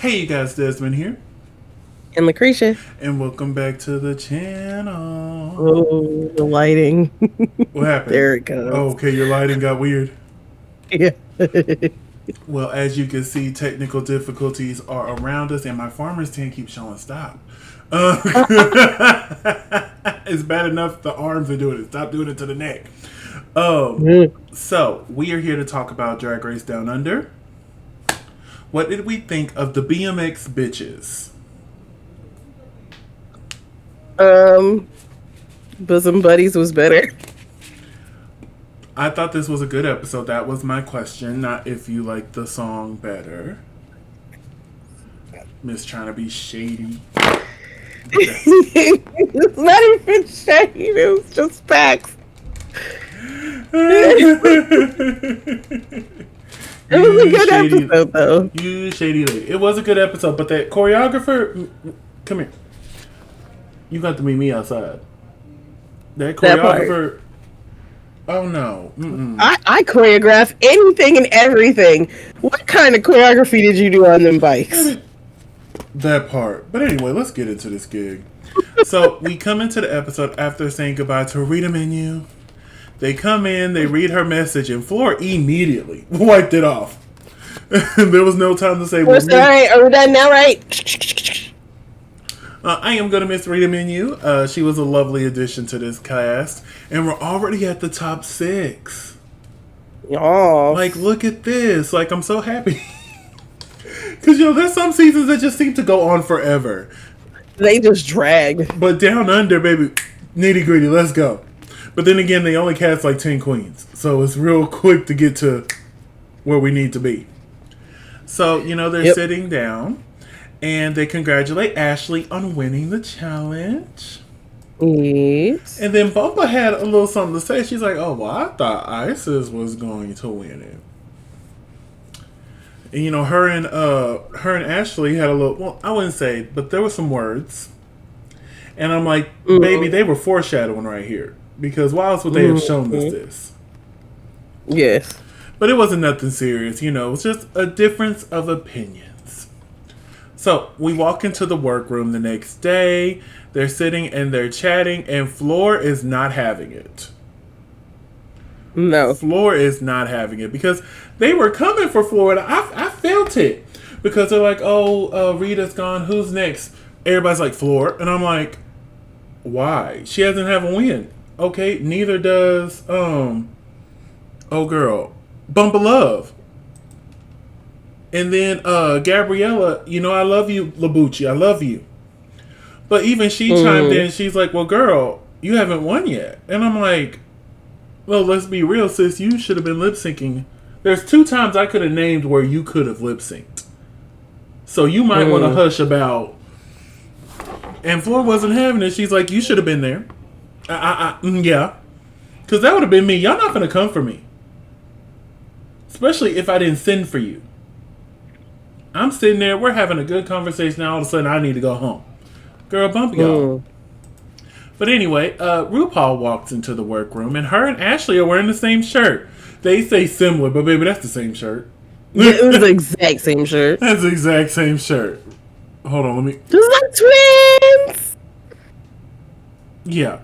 Hey you guys, Desmond here. And LaCresha. And welcome back to the channel. Oh, the lighting. What happened? There it Oh, goes. okay, your lighting got weird. Yeah. Well, as you can see, technical difficulties are around us, and my farmer's tan keeps showing stop. It's bad enough the arms are doing it. Stop doing it to the neck. So, we are here to talk about Drag Race Down Under. What did we think of the BMX bitches? Bosom Buddies was better. I thought this was a good episode. That was my question, not if you like the song better. Miss trying to be shady. It's not even shade. It was just facts. It was a good episode, though. You shady lady. It was a good episode, but that choreographer... Come here. You got to meet me outside. That choreographer... Oh, no. I choreograph anything and everything. What kind of choreography did you do on them bikes? That part. But anyway, let's get into this gig. So, we come into the episode after saying goodbye to Rita Menu. They come in, they read her message, and Floor immediately wiped it off. There was no time to say, all right, are we done now, right? I am going to miss Rita Menu. She was a lovely addition to this cast. And we're already at the top 6. Oh. Like, look at this. Like, I'm so happy. Because, there's some seasons that just seem to go on forever. They just drag. But Down Under, baby, nitty gritty, let's go. But then again, they only cast like 10 queens. So it's real quick to get to where we need to be. So, they're sitting down. And they congratulate Ashley on winning the challenge. Yes. And then Bumba had a little something to say. She's like, oh, well, I thought Isis was going to win it. And, her and Ashley had a little, well, I wouldn't say, but there were some words. And I'm like, baby, they were foreshadowing right here. Because why else would they have shown us this? Yes. But it wasn't nothing serious, it was just a difference of opinions. So, we walk into the workroom the next day. They're sitting and they're chatting, and Floor is not having it. No. Floor is not having it because they were coming for Floor, and I felt it. Because they're like, Rita's gone, who's next? Everybody's like, Floor. And I'm like, why? She hasn't had a win. Okay, neither does, Bumba Love. And then Gabriella, I love you, Labucci. I love you. But even she chimed in. She's like, well, girl, you haven't won yet. And I'm like, well, let's be real, sis. You should have been lip syncing. There's 2 times I could have named where you could have lip synced. So you might want to hush about. And Floor wasn't having it. She's like, you should have been there. Yeah. Because that would have been me. Y'all not going to come for me. Especially if I didn't send for you. I'm sitting there, we're having a good conversation, now all of a sudden I need to go home. Girl, bump y'all. But anyway, RuPaul walks into the workroom, and her and Ashley are wearing the same shirt. They say similar, but baby, that's the same shirt. Yeah, it was the exact same shirt. That's the exact same shirt. Hold on, let me... Just like twins! Yeah.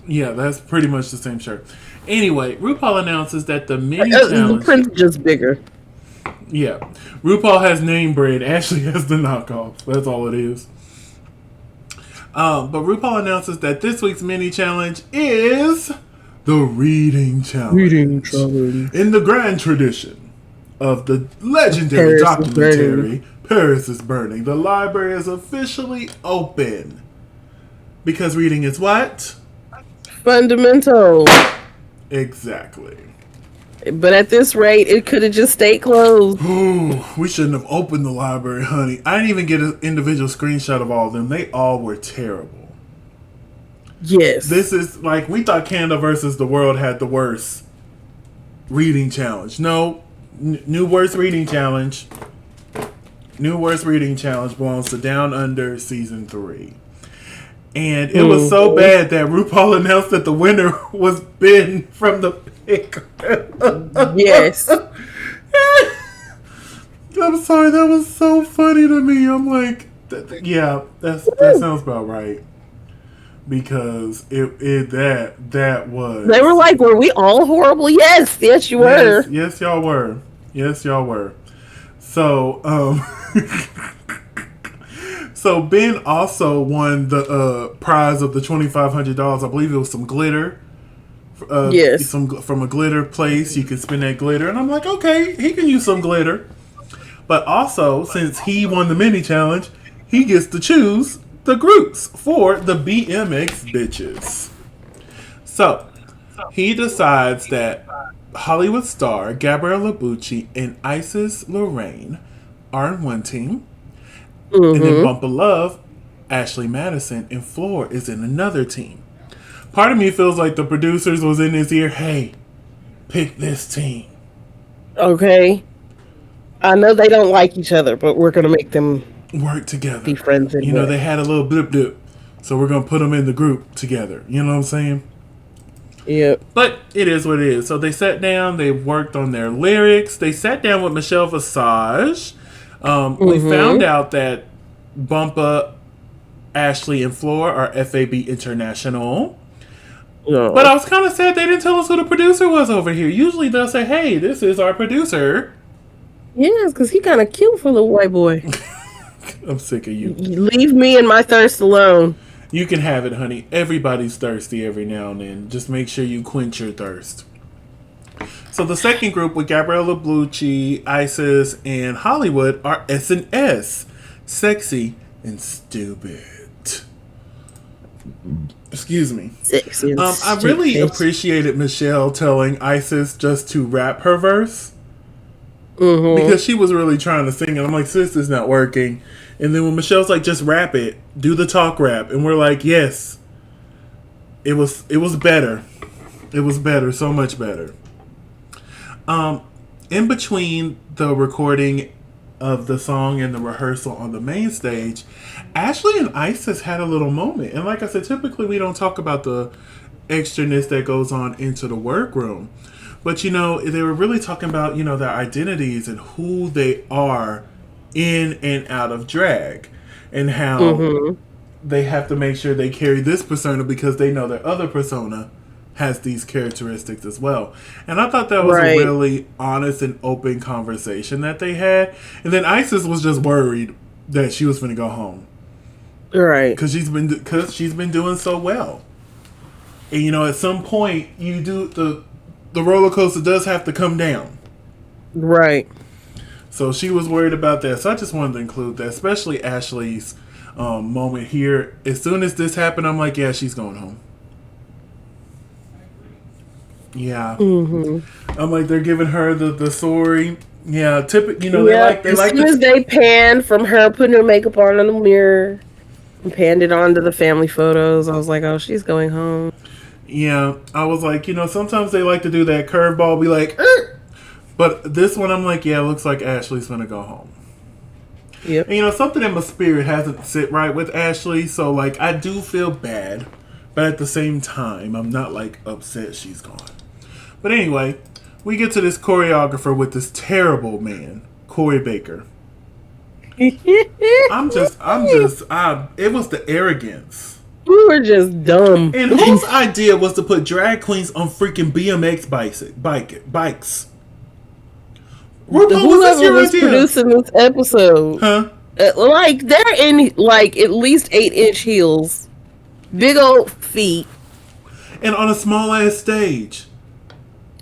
Yeah, that's pretty much the same shirt. Anyway, RuPaul announces that the mini challenge... The print's just bigger. Yeah. RuPaul has name brand. Ashley has the knockoff. That's all it is. But RuPaul announces that this week's mini challenge is the reading challenge. In the grand tradition of the legendary documentary Paris is Burning, the library is officially open. Because reading is what? Fundamental. Exactly. But at this rate, it could have just stayed closed. Ooh, we shouldn't have opened the library, honey. I didn't even get an individual screenshot of all of them. They all were terrible. Yes. This is like, we thought Canada versus the World had the worst reading challenge. No, new worst reading challenge. New worst reading challenge belongs to Down Under Season 3. And it was so bad that RuPaul announced that the winner was Ben from the pick. Yes. I'm sorry, that was so funny to me. I'm like, yeah, that sounds about right. Because that They were was, like, "Were we all horrible?" Yes, yes, you were. yes y'all were, yes y'all were. So so Ben also won the prize of the $2,500. I believe it was some glitter. Yes. Some from a glitter place. You can spin that glitter, and I'm like, okay, he can use some glitter. But also, since he won the mini challenge, he gets to choose the groups for the BMX bitches. So he decides that Hollywood star Gabrielle Labucci and Isis Lorraine are in one team, and then Mm-hmm. Bump of Love, Ashley Madison and Floor is in another team. Part of me feels like the producers was in his ear, hey, pick this team. Okay. I know they don't like each other, but we're gonna make them Work be together. friends You know, anyway. they had a little blip blip. So we're going to put them in the group together. You know what I'm saying? Yep. But it is what it is. So they sat down, they worked on their lyrics. They sat down with Michelle Visage. We found Mm-hmm. out that Bumpa, Ashley, and Floor are FAB International. But No. I was kind of sad they didn't tell us who the producer was over here. Usually they'll say, hey, this is our producer. Yes, because he kind of cute for the white boy. I'm sick of you. Leave me and my thirst alone. You can have it, honey. Everybody's thirsty every now and then. Just make sure you quench your thirst. So the second group with Gabriella Blucci, Isis, and Hollywood are S&S. Sexy and stupid. Excuse me. Sexy and I really stupid. appreciated Michelle telling Isis just to rap her verse. Mm-hmm. Because she was really trying to sing, and I'm like, sis, this is not working. And then when Michelle's like, just rap it, do the talk rap, and we're like, yes, it was better, it was better, so much better. In between the recording of the song and the rehearsal on the main stage, Ashley and Isis had a little moment, and like I said, typically we don't talk about the extraness that goes on into the workroom. But you know, they were really talking about, you know, their identities and who they are in and out of drag, and how Mm-hmm. they have to make sure they carry this persona because they know their other persona has these characteristics as well. And I thought that was a Right. really honest and open conversation that they had. And then Isis was just worried that she was going to go home Right. because she's been doing so well. And you know, at some point, you do the roller coaster does have to come down. Right. So she was worried about that. So I just wanted to include that, especially Ashley's moment here. As soon as this happened, I'm like, yeah, she's going home. Yeah, Mm-hmm. I'm like, they're giving her the story. Yeah, typical. You know, Yep. they As like soon as to. they panned from her putting her makeup on in the mirror and panned it onto the family photos, I was like, oh, she's going home. Yeah, I was like, you know, sometimes they like to do that curveball, be like, but this one, I'm like, yeah, it looks like Ashley's gonna go home. Yep. And you know, something in my spirit hasn't sit right with Ashley, so like, I do feel bad, but at the same time, I'm not like upset she's gone. But anyway, we get to this choreographer with this terrible man, Corey Baker. It was the arrogance. You were just dumb. And whose idea was to put drag queens on freaking BMX bikes? RuPaul, was this Whoever your was idea? producing this episode, Huh? like they're in like at least 8-inch heels, big old feet. And on a small ass stage.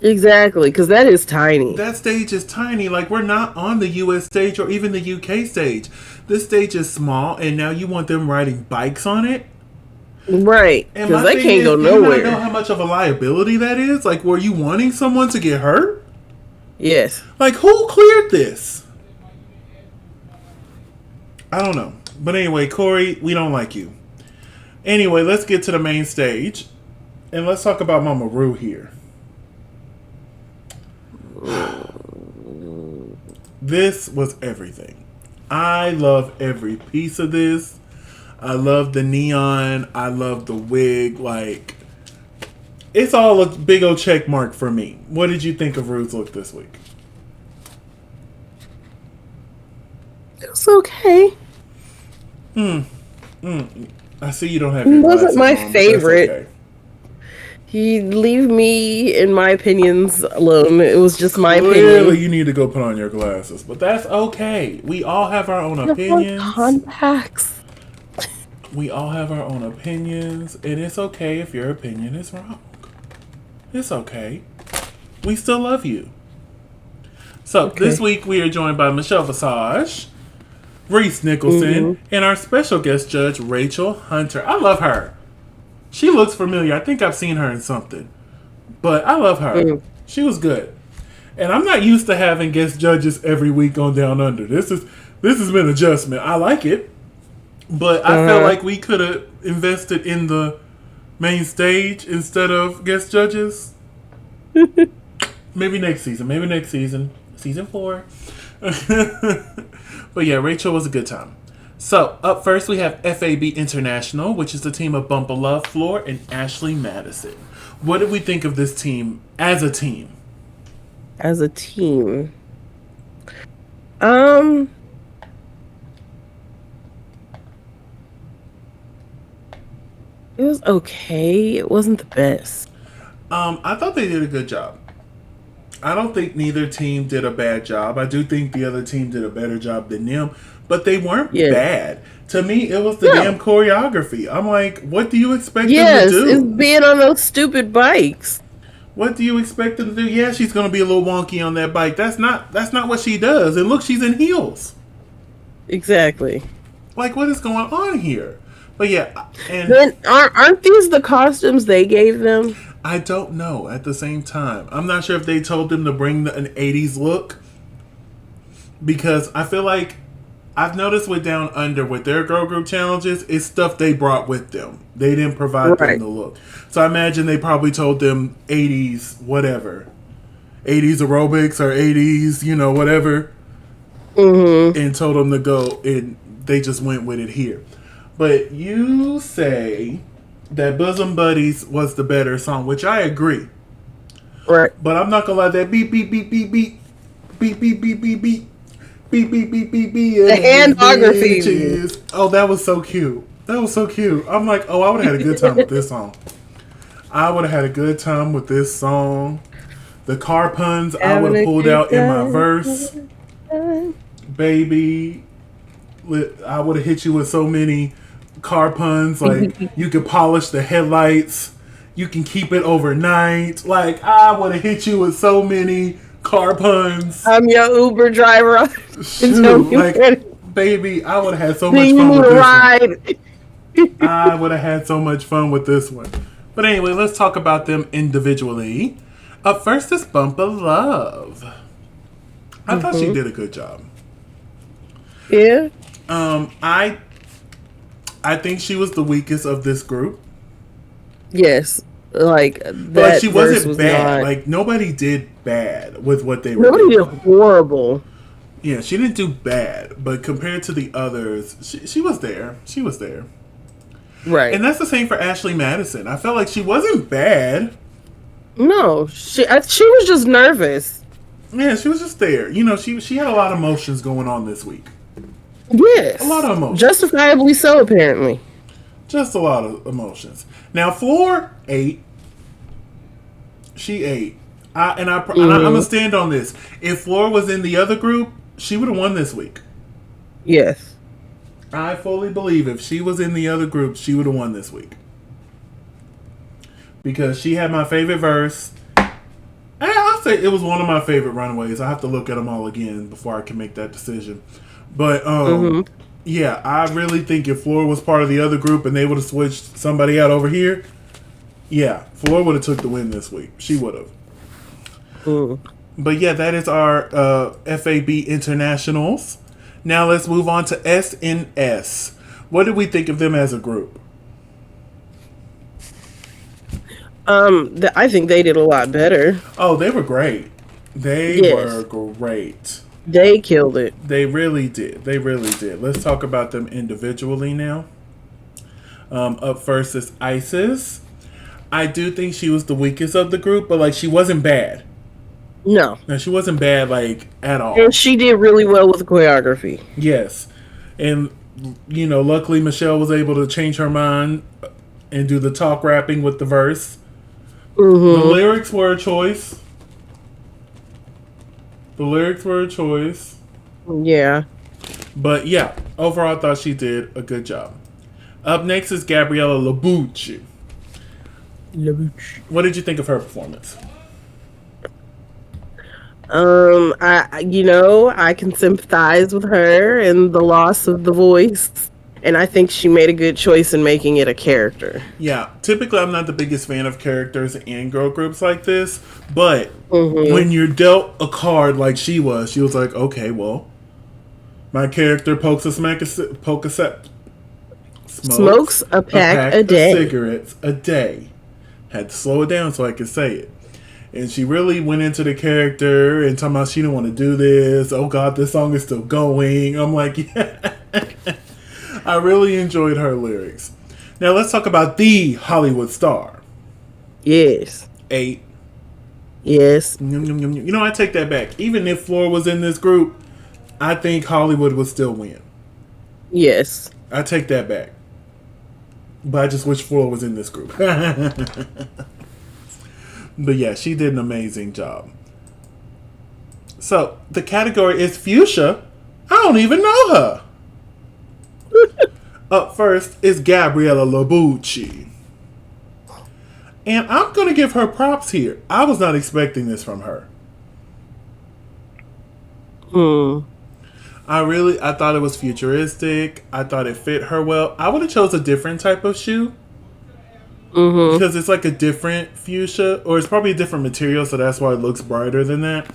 Exactly, because that is tiny. That stage is tiny. Like, we're not on the US stage or even the UK stage. This stage is small, and now you want them riding bikes on it? Right, And because my they thing can't is, go do you not know nowhere. how much of a liability that is? Like, were you wanting someone to get hurt? Yes. Like, who cleared this? I don't know. But anyway, Corey, we don't like you. Anyway, let's get to the main stage. And let's talk about Mama Ru here. This was everything. I love every piece of this. I love the neon. I love the wig. Like, it's all a big old check mark for me. What did you think of Ru's look this week? It's okay. I see you don't have your It wasn't glasses my on, but that's favorite. okay. You leave me and my opinions alone. It was just my Clearly, opinion. you need to go put on your glasses, but that's okay. We all have our own I want opinions. contacts. We all have our own opinions, and it's okay if your opinion is wrong. It's okay. We still love you. So, this week we are joined by Michelle Visage, Reese Nicholson, and our special guest judge, Rachel Hunter. I love her. She looks familiar. I think I've seen her in something. But I love her. She was good. And I'm not used to having guest judges every week on Down Under. This has been adjustment. I like it. But I feel like we could have invested in the main stage instead of guest judges. Maybe next season. Season 4. But yeah, Rachel was a good time. So, up first we have FAB International, which is the team of Bumpa Love, Floor, and Ashley Madison. What did we think of this team as a team? As a team. It was okay. It wasn't the best. I thought they did a good job. I don't think neither team did a bad job. I do think the other team did a better job than them, but they weren't bad. To me, it was the damn choreography. I'm like, what do you expect them to do? Yes, it's being on those stupid bikes. What do you expect them to do? Yeah, she's going to be a little wonky on that bike. That's not what she does. And look, she's in heels. Exactly. Like, what is going on here? But yeah, and then aren't these the costumes they gave them? I don't know. At the same time, I'm not sure if they told them to bring an 80s look, because I feel like I've noticed with Down Under, with their girl group challenges, it's stuff they brought with them. They didn't provide them the look. So I imagine they probably told them 80s whatever, 80s aerobics or 80s, whatever, and told them to go, and they just went with it here. But you say that Bosom Buddies was the better song, which I agree. Right. But I'm not gonna lie, that beep beep beep beep beep beep beep beep beep beep beep beep beep beep beep. The handography. Oh, that was so cute. That was so cute. I'm like, oh, I would have had a good time with this song. I would have had a good time with this song. The car puns I would have pulled out in my verse. Baby, I would have hit you with so many car puns. Like, you could polish the headlights. You can keep it overnight. Like, I would have hit you with so many car puns. I'm your Uber driver. Shoot, like, baby, I would have had so much fun with this one. I would have had so much fun with this one. But anyway, let's talk about them individually. Up first is Bumpa Love. I thought she did a good job. Yeah. I think she was the weakest of this group. Yes, like that. But she wasn't bad. Not... Like, nobody did bad with what they were doing. Nobody did horrible. Yeah, she didn't do bad, but compared to the others, she was there. She was there. Right. And that's the same for Ashley Madison. I felt like she wasn't bad. No, she was just nervous. Yeah, she was just there. She had a lot of emotions going on this week. Yes. A lot of emotions. Justifiably so, apparently. Just a lot of emotions. Now, Floor ate. She ate. I'm going to stand on this. If Floor was in the other group, she would have won this week. Yes. I fully believe if she was in the other group, she would have won this week. Because she had my favorite verse. And I'll say it was one of my favorite runways. I have to look at them all again before I can make that decision. But, yeah, I really think if Floor was part of the other group and they would have switched somebody out over here, yeah, Floor would have took the win this week. She would have. But, yeah, that is our FAB Internationals. Now let's move on to SNS. What did we think of them as a group? I think they did a lot better. Oh, they were great. They were great. They killed it. They really did. They really did. Let's talk about them individually now. Up first is Isis. I do think she was the weakest of the group, but, like, she wasn't bad. No. And she wasn't bad, like, at And all. she did really well with the choreography. Yes. And, luckily Michelle was able to change her mind and do the talk rapping with the verse. The Mm-hmm. lyrics were a choice. The lyrics were a choice. Yeah. But yeah, overall I thought she did a good job. Up next is Gabriella Labucci. What did you think of her performance? I can sympathize with her and the loss of the voice, and I think she made a good choice in making it a character. Yeah, typically I'm not the biggest fan of characters in girl groups like this, but Mm-hmm. when you're dealt a card like she was like, okay, well, my character smokes Smokes a a pack a pack of day. cigarettes a day. Had to slow it down so I could say it. And she really went into the character and talking about she didn't want to do this. Oh God, this song is still going. I'm like, yeah. I really enjoyed her lyrics. Now let's talk about the Hollywood star. Yes. 8. Yes. I take that back. Even if Floor was in this group, I think Hollywood would still win. Yes. I take that back. But I just wish Floor was in this group. But yeah, she did an amazing job. So, the category is Fuchsia. I don't even know her. Up first is Gabriella Labucci. And I'm going to give her props here. I was not expecting this from her. I thought it was futuristic. I thought it fit her well. I would have chose a different type of shoe. Mm-hmm. Because it's like a different fuchsia, or it's probably a different material, so that's why it looks brighter than that.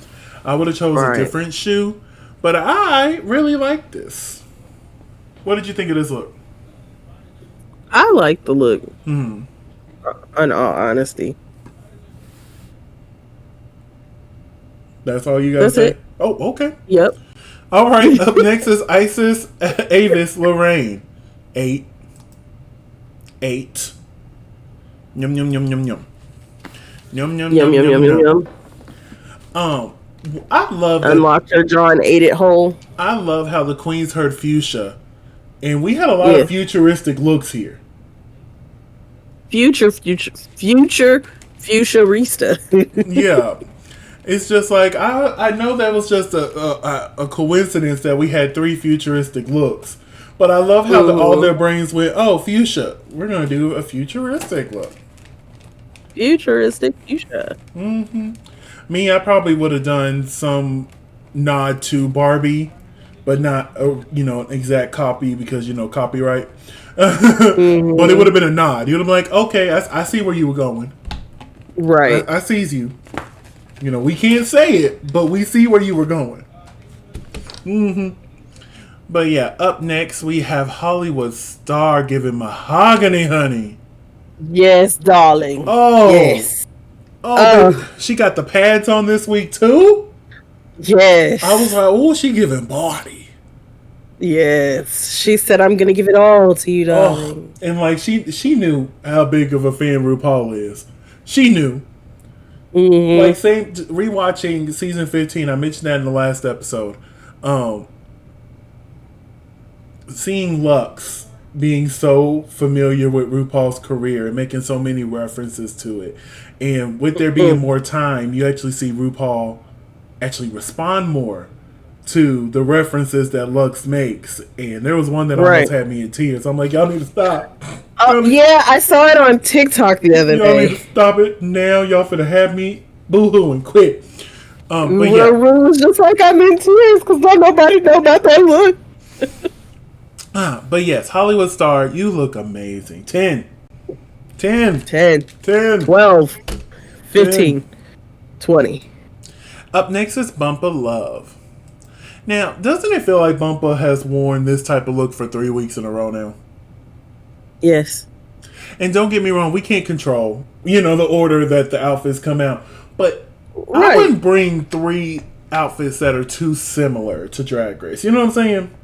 I would have chose a different shoe, but I really like this. What did you think of this look? I like the look. In all honesty. That's all you gotta That's say? it. Oh, okay. Yep. All right, up next is Isis Avis Lorraine. 8. 8. Yum, yum, yum, yum, yum. Yum, yum, Yum yum, yum yum, yum yum yum. yum. I love that. Unlocked her jaw and ate it whole. I love how the queens heard fuchsia, and we had a lot Yeah. of futuristic looks here. Future futurista. Yeah, it's just like I know that was just a coincidence that we had 3 futuristic looks, but I love how all their brains went, oh, fuchsia, we're gonna do a futuristic look. Futuristic fuchsia. Me, I probably would have done some nod to Barbie, but not an exact copy because copyright. But it would have been a nod. You'd have been like, okay, I see where you were going. Right. I sees you. We can't say it, but we see where you were going. But yeah, up next we have Hollywood star giving Mahogany Honey. Yes, darling. Oh. Yes. Oh, baby, she got the pads on this week too? Yes. I was like, oh, she giving body. Yes. She said, I'm going to give it all to you, darling. Oh, and like she knew how big of a fan RuPaul is. She knew. Like rewatching season 15, I mentioned that in the last episode. Seeing Lux being so familiar with RuPaul's career and making so many references to it, and with there being more time, you actually see RuPaul actually respond more to the references that Lux makes. And there was one that almost had me in tears. I'm like, y'all need to stop. Yeah, I saw it on TikTok the other Y'all day. need to stop it now. Y'all finna have me boo-hooing quick. But yeah, Ru was just like, I'm in tears because don't nobody know about that look. but yes, Hollywood star, you look amazing. 10. 10. 10. 10. 12. 15. 10. 20. Up next is Bumpa Love. Now, doesn't it feel like Bumpa has worn this type of look for 3 weeks in a row now? Yes. And don't get me wrong, we can't control, the order that the outfits come out. But I wouldn't bring 3 outfits that are too similar to Drag Race. You know what I'm saying?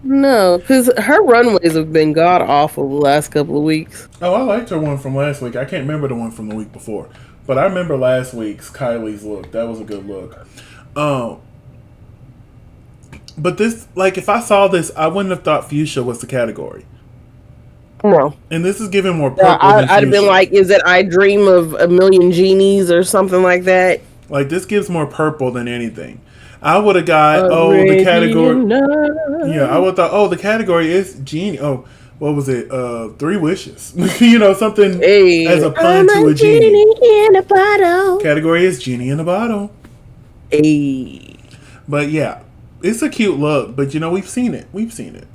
No, because her runways have been god awful the last couple of weeks. Oh, I liked her one from last week. I can't remember the one from the week before. But I remember last week's Kylie's look. That was a good look. Um, but this, like, if I saw this, I wouldn't have thought fuchsia was the category. No. And this is giving more purple than I'd have been fuchsia. like, is it I Dream of a Million Genies or something like that? Like, this gives more purple than anything. I would have got, the Already category. enough. Yeah, I would have thought, the category is genie. Oh, what was it? 3 wishes. You know, something as a pun to a genie. In a bottle. Category is genie in a bottle. Hey. But yeah, it's a cute look. But you know, we've seen it. We've seen it.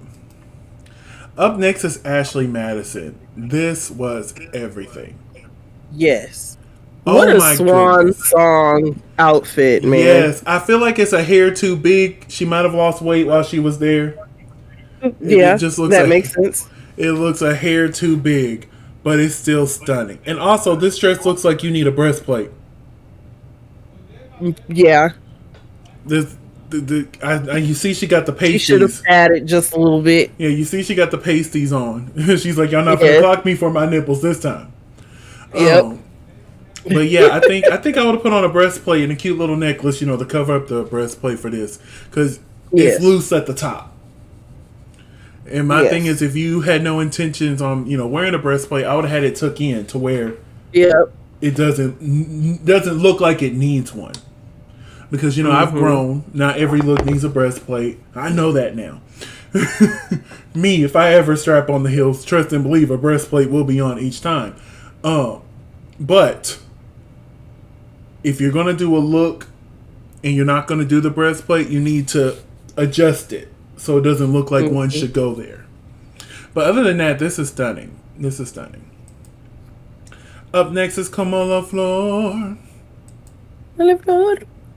Up next is Ashley Madison. This was everything. Yes. Oh What a my swan goodness. song outfit, man. Yes, I feel like it's a hair too big. She might have lost weight while she was there. Yeah, It just looks that like, makes sense. It looks a hair too big, but it's still stunning. And also, this dress looks like you need a breastplate. Yeah. This, you see, she got the She should have pasties. added just a little bit. Yeah, you see, she got the pasties on. She's like, y'all not gonna clock me for my nipples this time. Yep. But yeah, I think I would have put on a breastplate and a cute little necklace, you know, to cover up the breastplate for this, because Yes. it's loose at the top. And my Yes. thing is, if you had no intentions on, you know, wearing a breastplate, I would have had it tuck in to where Yep. it doesn't look like it needs one. Because, you know, I've grown. Not every look needs a breastplate. I know that now. Me, if I ever strap on the heels, trust and believe a breastplate will be on each time. But if you're going to do a look and you're not going to do the breastplate, you need to adjust it so it doesn't look like one should go there. But other than that, this is stunning. This is stunning. Up next is Kamala Floor.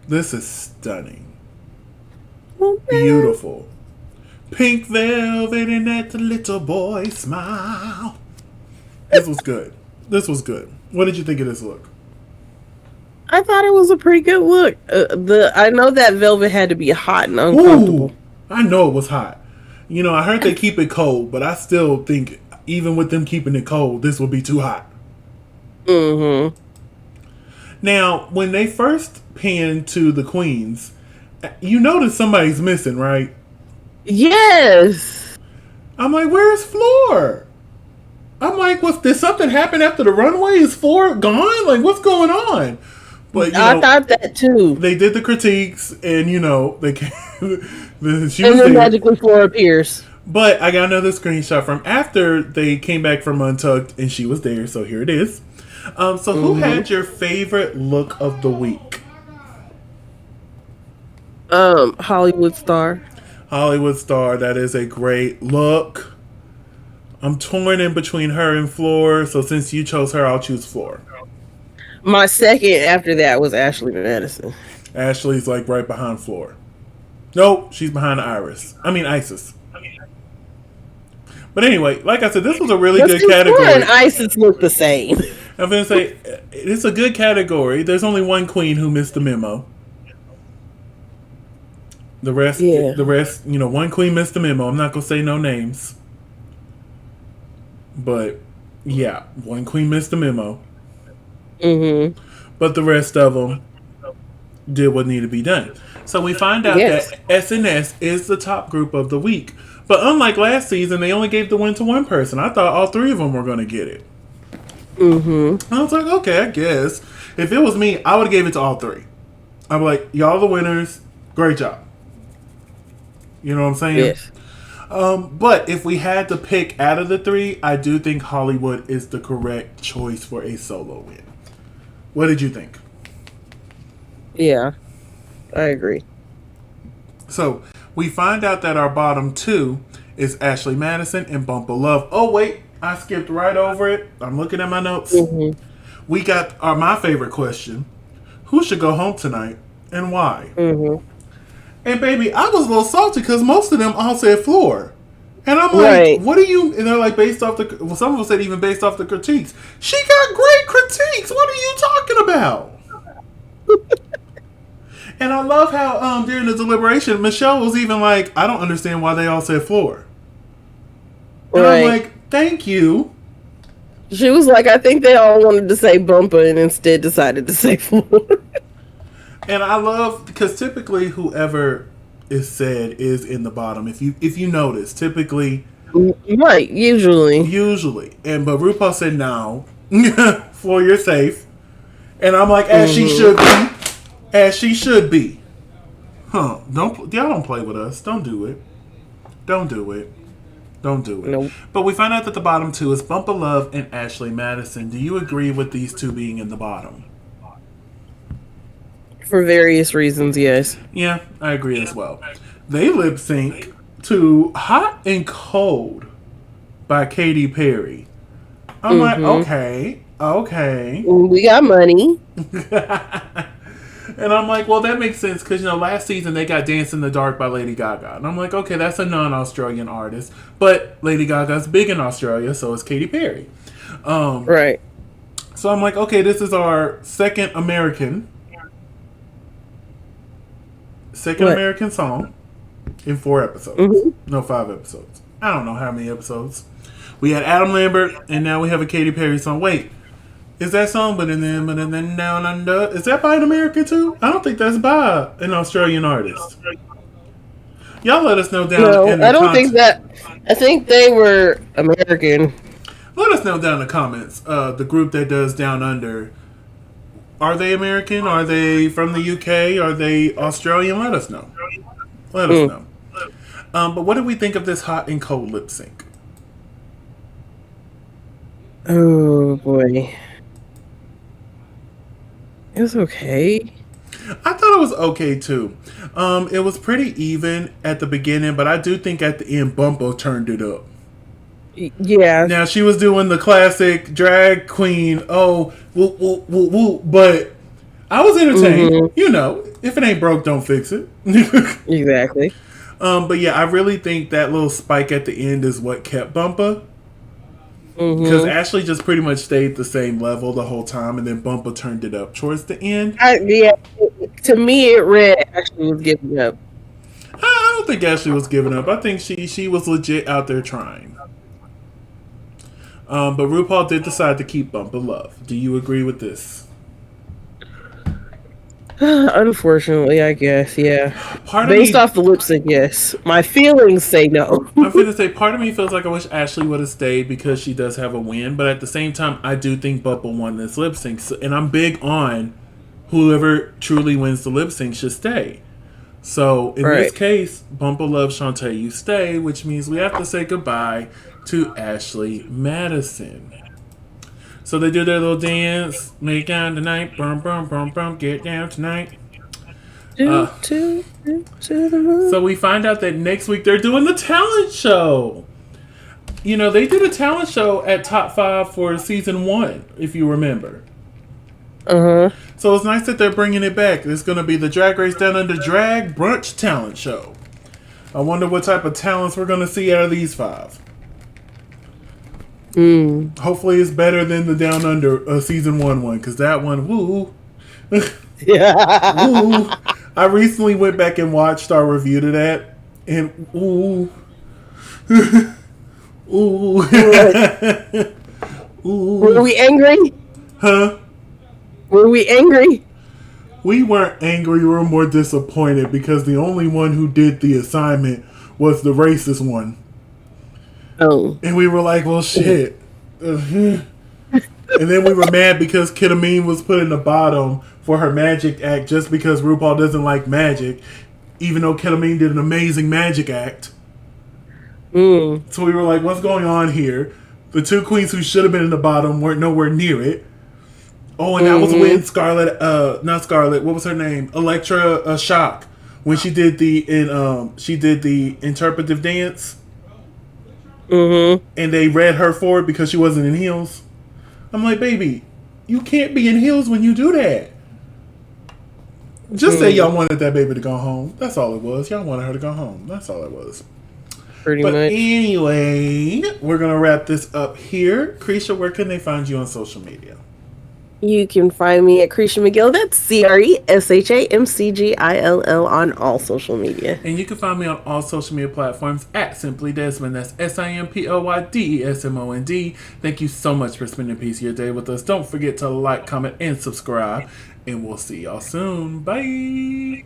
This is stunning. Beautiful. Pink velvet and that little boy smile. This was good. This was good. What did you think of this look? I thought it was a pretty good look. I know that velvet had to be hot and uncomfortable. Ooh, I know it was hot. You know, I heard they keep it cold, but I still think even with them keeping it cold, this will be too hot. Mm-hmm. Now, when they first pan to the queens, you notice somebody's missing, right? Yes. I'm like, where's Floor? I'm like, did something happen after the runway? Is Floor gone? Like, what's going on? But you I know, thought that too. they did the critiques, and you know, they came, she And was then there. magically Floor appears. But I got another screenshot from after they came back from Untucked, and she was there. So here it is. So who had your favorite look of the week? Hollywood Star. Hollywood Star. That is a great look. I'm torn in between her and Floor. So since you chose her, I'll choose Floor. My second after that was Ashley Madison. Ashley's like right behind Floor. Nope, she's behind Isis. But anyway, like I said, this was a really good category. Floor and Isis look the same. I'm going to say, it's a good category. There's only one queen who missed the memo. The rest, you know, one queen missed the memo. I'm not going to say no names. But, yeah, one queen missed the memo. Mm-hmm. But the rest of them did what needed to be done. So we find out that SNS is the top group of the week. But unlike last season, they only gave the win to one person. I thought all three of them were going to get it. Mm-hmm. I was like, okay, I guess. If it was me, I would have gave it to all three. I'm like, y'all the winners. Great job. You know what I'm saying? Yes. But if we had to pick out of the three, I do think Hollywood is the correct choice for a solo win. What did you think? Yeah, I agree. So we find out that our bottom two is Ashley Madison and Bump of Love. Oh, wait. I skipped right over it. I'm looking at my notes. Mm-hmm. We got my favorite question. Who should go home tonight and why? Mm-hmm. And baby, I was a little salty because most of them all said Floor. And I'm like, what are you? And they're like, based off the, well, some of them said even based off the critiques. She got great critiques. What are you talking about? And I love how during the deliberation, Michelle was even like, I don't understand why they all said Floor. And I'm like, thank you. She was like, I think they all wanted to say bumper and instead decided to say floor. And I love because typically whoever is said is in the bottom. If you notice, typically, Right, usually. usually, but RuPaul said no, floor you're safe, and I'm like as she Mm-hmm. should be, as she should be. Huh? Y'all don't play with us. Don't do it. Don't do it. Don't do it. Nope. But we find out that the bottom two is Bumpa Love and Ashley Madison. Do you agree with these two being in the bottom? For various reasons, yes. Yeah, I agree as well. They lip sync to Hot and Cold by Katy Perry. I'm like, Mm-hmm. okay, okay. We got money. And I'm like, well, that makes sense because, last season they got Dance in the Dark by Lady Gaga. And I'm like, okay, that's a non Australian artist. But Lady Gaga's big in Australia, so is Katy Perry. Right. So I'm like, okay, this is our second What? American song in 4 episodes. Mm-hmm. No, 5 episodes. I don't know how many episodes. We had Adam Lambert, and now we have a Katy Perry song. Wait, is that song But then Down Under? Is that by an American too? I don't think that's by an Australian artist. Y'all let us know down No, in the I don't think comments. that. I think they were American. Let us know down in the comments. The group that does Down Under, are they American? Are they from the UK? Are they Australian? Let us know. Let us Mm. know. But what did we think of this Hot and Cold lip sync? Oh boy, it was okay. I thought it was okay too. It was pretty even at the beginning, but I do think at the end, Bumpo turned it up. Yeah. Now she was doing the classic drag queen, oh, woo, woo, woo, woo, but I was entertained. Mm-hmm. If it ain't broke, don't fix it. Exactly. But yeah, I really think that little spike at the end is what kept Bumpa. Because Mm-hmm. Ashley just pretty much stayed the same level the whole time, and then Bumpa turned it up towards the end. Yeah. To me, it read actually was giving up. I don't think Ashley was giving up. I think she was legit out there trying. But RuPaul did decide to keep Bumpa Love. Do you agree with this? Unfortunately, I guess. Yeah. Part of Based me, off the lip sync, yes. My feelings say no. I'm going to say, part of me feels like I wish Ashley would have stayed because she does have a win. But at the same time, I do think Bumpa won this lip sync. And I'm big on whoever truly wins the lip sync should stay. So in this Right. case, Bumpa Love Shantae, you stay, which means we have to say goodbye to Ashley Madison. So they do their little dance, make down tonight, brum brum brum brum, get down tonight. Do, Uh, to the moon. so we find out that next week they're doing the talent show. They did a talent show at Top 5 for season 1, if you remember. Uh-huh. So it's nice that they're bringing it back. It's going to be the Drag Race Down Under Drag Brunch Talent Show. I wonder what type of talents we're going to see out of these 5. Hopefully it's better than the Down Under season 1 one, because that one, woo. Yeah. Ooh. I recently went back and watched our review to that, and ooh. Ooh. Ooh. Were we angry? Huh? Were we angry? We weren't angry, we were more disappointed because the only one who did the assignment was the racist one. Oh. And we were like, well, shit. And then we were mad because Ketamine was put in the bottom for her magic act just because RuPaul doesn't like magic, even though Ketamine did an amazing magic act. So we were like, what's going on here? The 2 queens who should have been in the bottom weren't nowhere near it. Oh, and that was when not Scarlett, what was her name? Electra Shock, when she did the interpretive dance. And they read her for it because she wasn't in heels. I'm like, baby, you can't be in heels when you do that. Just say y'all wanted that baby to go home. That's all it was. Y'all wanted her to go home. That's all it was. Pretty But much. anyway, we're going to wrap this up here. Krisha, where can they find you on social media? You can find me at Cresha McGill. That's CRESHAMCGILL on all social media. And you can find me on all social media platforms at Simply Desmond. That's SIMPLYDESMOND. Thank you so much for spending a piece of your day with us. Don't forget to like, comment, and subscribe. And we'll see y'all soon. Bye.